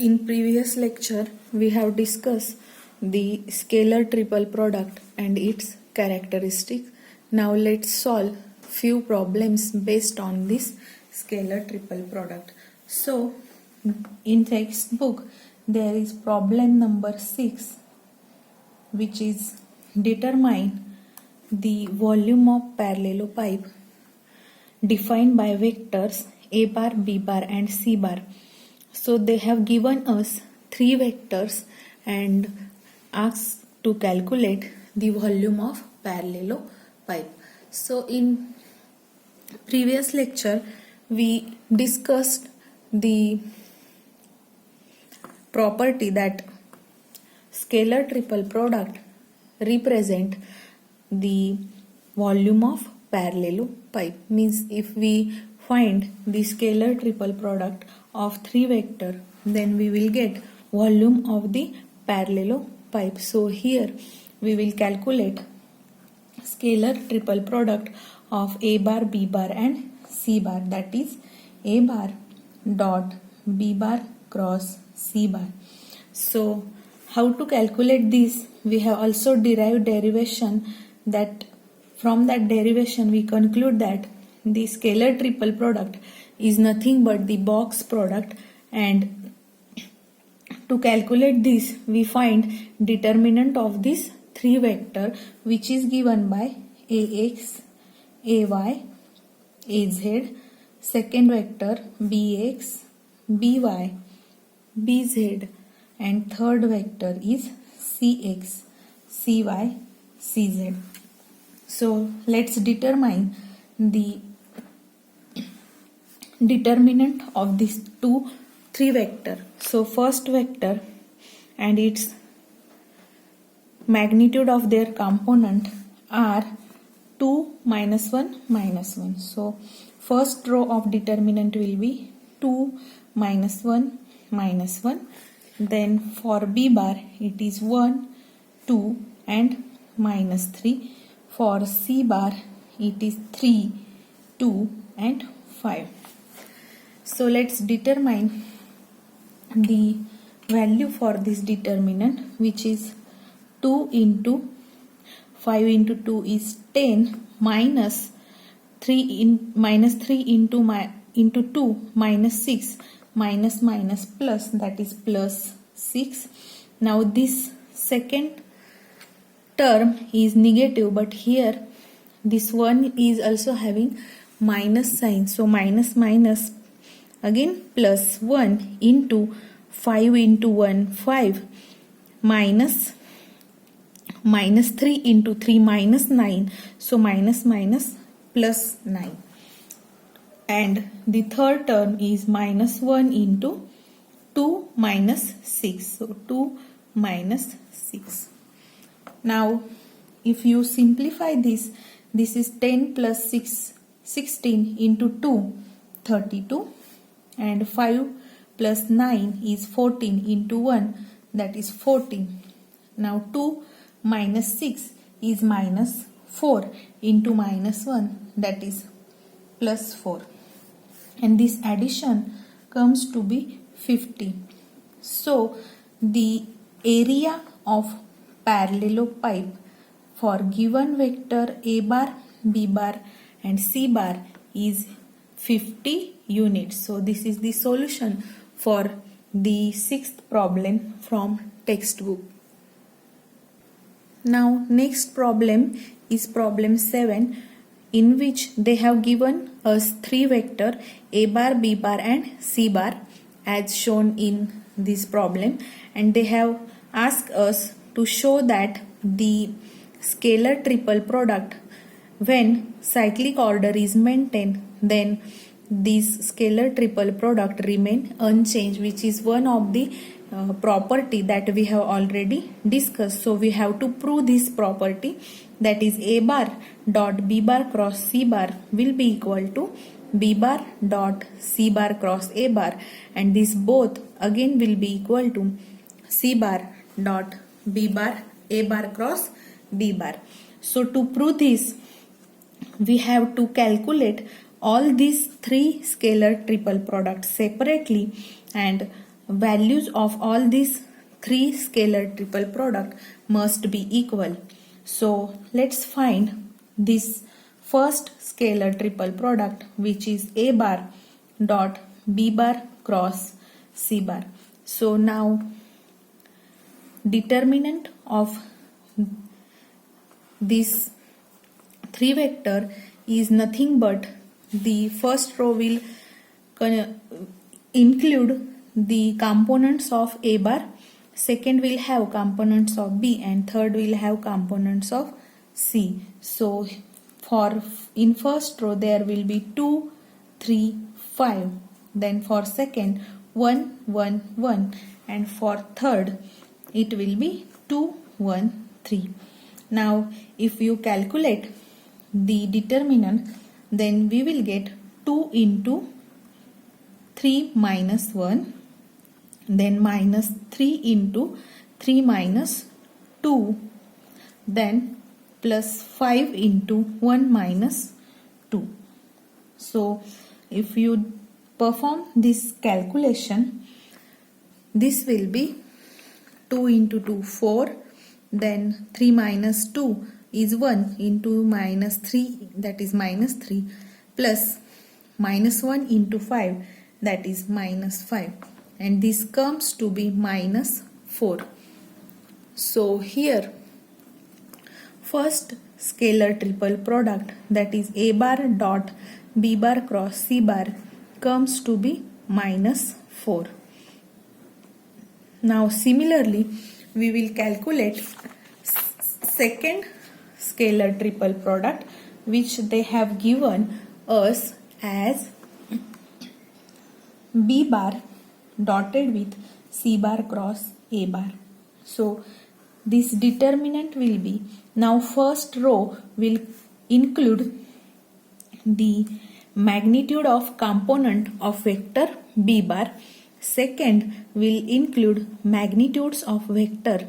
In previous lecture, we have discussed the scalar triple product and its characteristics. Now let's solve few problems based on this scalar triple product. So, in textbook, there is problem number 6, which is determine the volume of parallelopipe defined by vectors a bar, b bar and c bar. So they have given us three vectors and asked to calculate the volume of parallelopipe. So in previous lecture we discussed the property that scalar triple product represent the volume of parallelopipe. Means if we find the scalar triple product of three vector, then we will get volume of the parallelopipe. So here we will calculate scalar triple product of a bar, b bar and c bar, that is a bar dot b bar cross c bar. So how to calculate this? We have also derived derivation, that from that derivation we conclude that the scalar triple product is nothing but the box product, and to calculate this we find determinant of this three vector, which is given by ax, ay, az, second vector bx, by, bz, and third vector is cx, cy, cz. So let's determine the determinant of these three vector. So first vector and its magnitude of their component are 2, -1, -1. So first row of determinant will be 2, -1, -1. Then for b bar it is 1, 2 and -3. For c bar it is 3, 2 and 5. So let's determine the value for this determinant, which is 2 into 5 into 2 is 10 minus 3 into 2 minus 6 minus plus, that is plus 6. Now this second term is negative, but here this one is also having minus sign, so minus again plus 1 into 5 into 1 5 minus 3 into 3 minus 9, so minus plus 9, and the third term is minus 1 into 2 minus 6, so 2 minus 6. Now if you simplify this is 10 plus 6 16 into 2 32, and 5 plus 9 is 14 into 1, that is 14. Now 2 minus 6 is minus 4 into minus 1, that is plus 4, and this addition comes to be 50. So the area of parallelopipe for given vector a bar, b bar and c bar is 50 units. So this is the solution for the sixth problem from textbook. Now next problem is problem 7, in which they have given us three vector a bar, b bar and c bar as shown in this problem, and they have asked us to show that the scalar triple product, when cyclic order is maintained, then this scalar triple product remain unchanged, which is one of the property that we have already discussed. So we have to prove this property, that is a bar dot b bar cross c bar will be equal to b bar dot c bar cross a bar, and this both again will be equal to c bar dot b bar a bar cross b bar. So to prove this, we have to calculate all these three scalar triple products separately, and values of all these three scalar triple product must be equal. So let's find this first scalar triple product, which is A bar dot B bar cross C bar. So now determinant of this 3 vector is nothing but the first row will include the components of A bar, second will have components of B, and third will have components of C. So for in first row there will be 2, 3, 5. Then for second 1, 1, 1, and for third it will be 2, 1, 3. Now if you calculate the determinant, then we will get 2 into 3 minus 1, then minus 3 into 3 minus 2, then plus 5 into 1 minus 2. So if you perform this calculation, this will be 2 into 2 4, then 3 minus 2 is 1 into minus 3, that is minus 3, plus minus 1 into 5, that is minus 5, and this comes to be minus 4. So here first scalar triple product, that is A bar dot B bar cross C bar, comes to be minus 4. Now similarly we will calculate second scalar triple product, which they have given us as B bar dotted with C bar cross A bar. So this determinant will be, now first row will include the magnitude of component of vector B bar, second will include magnitudes of vector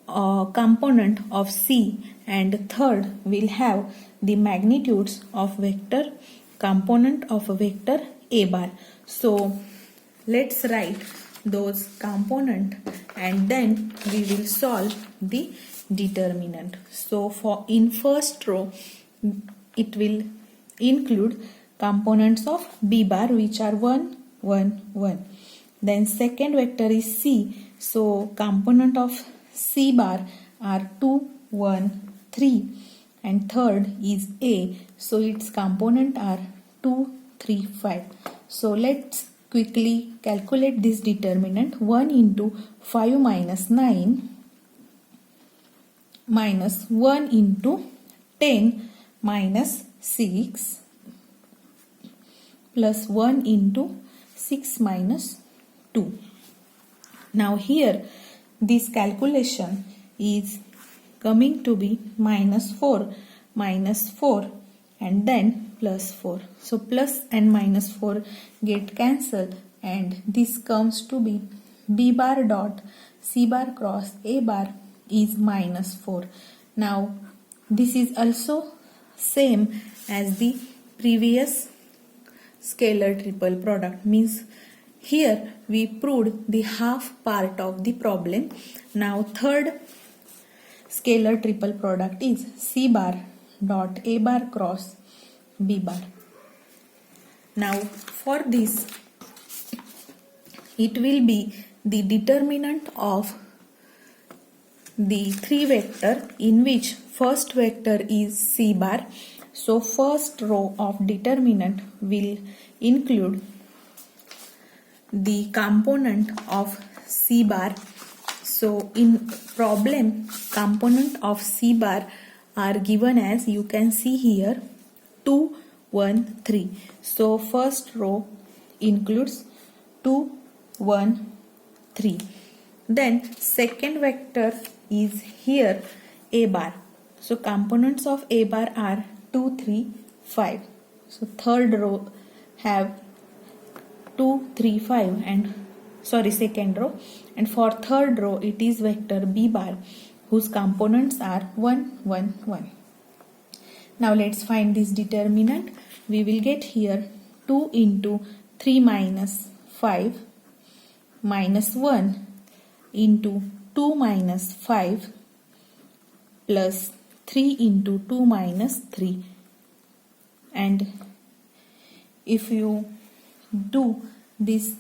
component of C, and third will have the magnitudes of vector component of vector A bar. So let's write those component and then we will solve the determinant. So for in first row it will include components of B bar, which are 1, 1, 1. Then second vector is C, so component of C bar are 2, 1, 3, and third is A, so its component are 2, 3, 5. So let's quickly calculate this determinant. 1 into 5 minus 9 minus 1 into 10 minus 6 plus 1 into 6 minus 2. Now here this calculation is coming to be minus 4 and then plus 4. So plus and minus 4 get cancelled and this comes to be B bar dot C bar cross A bar is minus 4. Now this is also same as the previous scalar triple product, means here we proved the half part of the problem. Now third scalar triple product is C bar dot A bar cross B bar. Now for this it will be the determinant of the 3 vector in which first vector is C bar. So first row of determinant will include the component of C bar. So in problem component of C bar are given as you can see here 2, 1, 3. So first row includes 2, 1, 3. Then second vector is here A bar. So components of A bar are 2, 3, 5. So third row have 2, 3, 5 and second row, and for third row it is vector B bar whose components are 1, 1, 1. Now let's find this determinant. We will get here 2 into 3 minus 5 minus 1 into 2 minus 5 plus 3 into 2 minus 3. And if you do this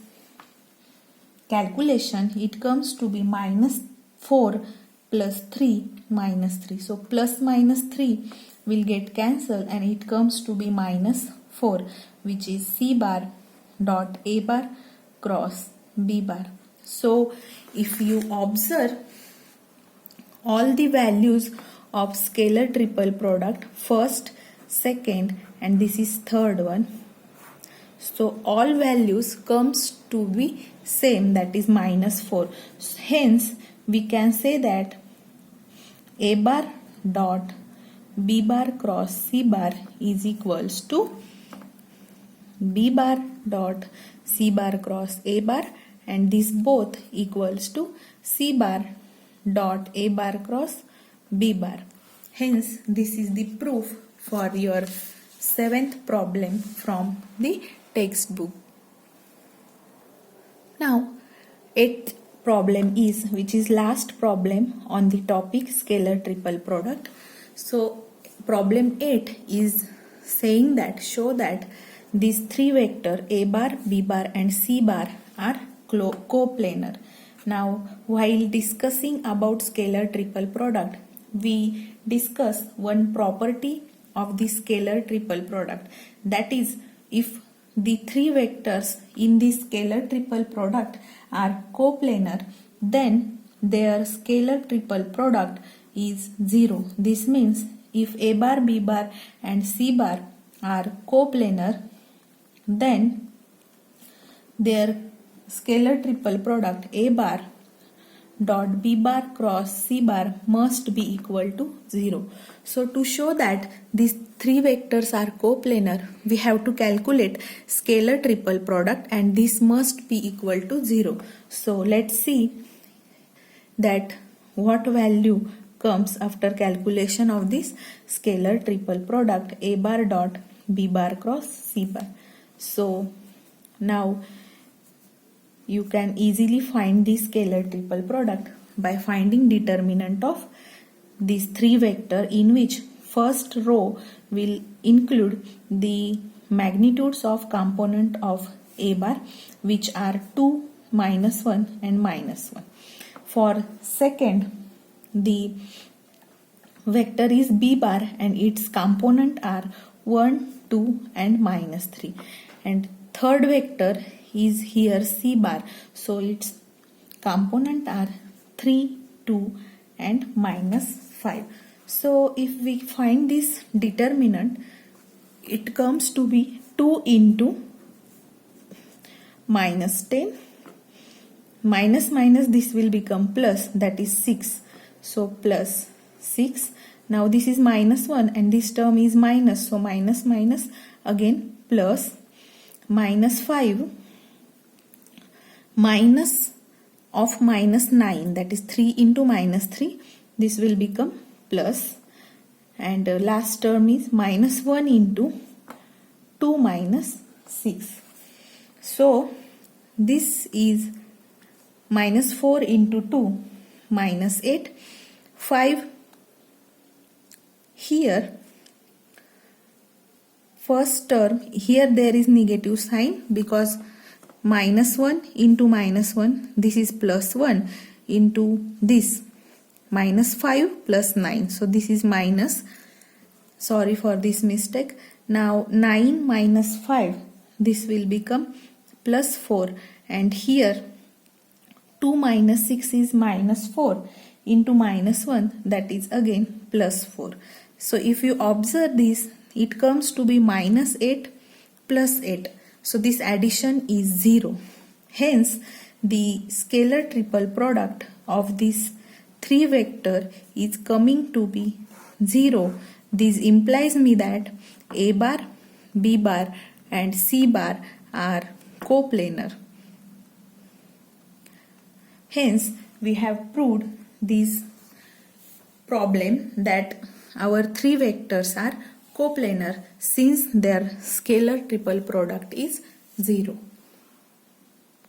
calculation, it comes to be minus 4 plus 3 minus 3. So plus minus 3 will get cancelled and it comes to be minus 4, which is C bar dot A bar cross B bar. So if you observe all the values of scalar triple product, first, second, and this is third one, so all values comes to be same, that is minus 4. Hence we can say that A bar dot B bar cross C bar is equals to B bar dot C bar cross A bar, and this both equals to C bar dot A bar cross B bar. Hence this is the proof for your 7th problem from the textbook. Now 8th problem is, which is last problem on the topic scalar triple product. So problem 8 is saying that show that these three vector A bar, B bar and C bar are coplanar. Now while discussing about scalar triple product, we discuss one property of the scalar triple product, that is, if the three vectors in the scalar triple product are coplanar, then their scalar triple product is 0. This means if A bar, B bar and C bar are coplanar, then their scalar triple product A bar dot B bar cross C bar must be equal to 0. So to show that these three vectors are coplanar, we have to calculate scalar triple product and this must be equal to 0. So let's see that what value comes after calculation of this scalar triple product A bar dot B bar cross C bar. So now you can easily find the scalar triple product by finding determinant of these three vector, in which first row will include the magnitudes of component of A bar, which are 2, minus 1 and minus 1. For second, the vector is B bar and its component are 1, 2 and minus 3. And third vector is here C bar, so its component are 3, 2 and minus 5. So if we find this determinant, it comes to be 2 into minus 10, minus minus this will become plus, that is 6, so plus 6. Now this is minus 1 and this term is minus, so minus minus again plus, minus 5 minus of minus 9, that is 3 into minus 3, this will become plus, and last term is minus 1 into 2 minus 6. So this is minus 4 into 2 minus 8, 5 here. First term, here there is negative sign because minus 1 into minus 1, this is plus 1 into this minus 5 plus 9. So this is minus, sorry for this mistake. Now 9 minus 5, this will become plus 4, and here 2 minus 6 is minus 4 into minus 1, that is again plus 4. So if you observe this, it comes to be minus 8 plus 8. So this addition is 0. Hence the scalar triple product of this three vector is coming to be 0. This implies me that A bar, B bar and C bar are coplanar. Hence we have proved this problem that our three vectors are coplanar since their scalar triple product is 0.